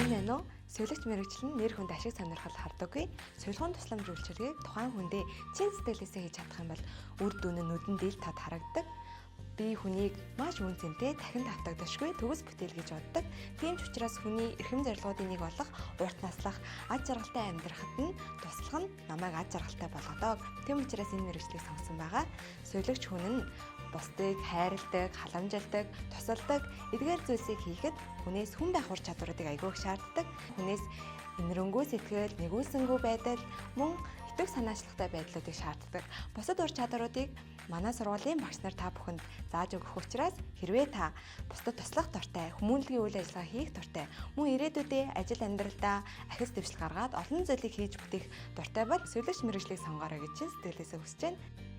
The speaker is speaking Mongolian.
Сайн байна уу? Сувилагч мэргэжил нь нэр хүнд ашиг сонирхол хардаггүй. Сувилгын тусламж үйлчилгээг тухайн хүндээ чин сэтгэлээсээ хийж чадах юм бол үр дүн нь нүдэн дээл тод харагддаг. Би хүнийг маш үн цэнтэй дахин давтагдашгүй төгс бүтээл гэж боддог. Тийм ч учраас хүний эрхэм зорилгоодын нэг болох урт наслах, аж жаргалтай амьдрахад нь туслах нь намайг аж жаргалтай болгодог. Тийм учраас энэ мэргэжлийг сонгосон байгаа. Сувилагч хүн нь бусдыг хайрладаг, халамжилдаг, тусалдаг, эдгээр зүйлсийг хийхэд хүнээс хүн байх ур чадваруудыг айгүй их шаарддаг. Хүнээс инэрэнгүй сэтгэл, нэгүүлсэнгүй байдал, мөн итгэх санаачлагтай байдлуудыг шаарддаг. Бусад ур чадваруудыг манай сургуулийн багш нар та бүхэнд зааж өгөх учраас хэрвээ та бусдад туслах дуртай, хүмүүнлэгийн үйл ажиллагаа хийх дуртай, мөн ирээдүйдээ ажил амьдралдаа ахис дэвшил гаргаад олон зүйлийг хийж бүтээх дуртай бол сувилагч мэргэжлийг сонгоорой гэж сэтгэлээсээ хүсэж байна.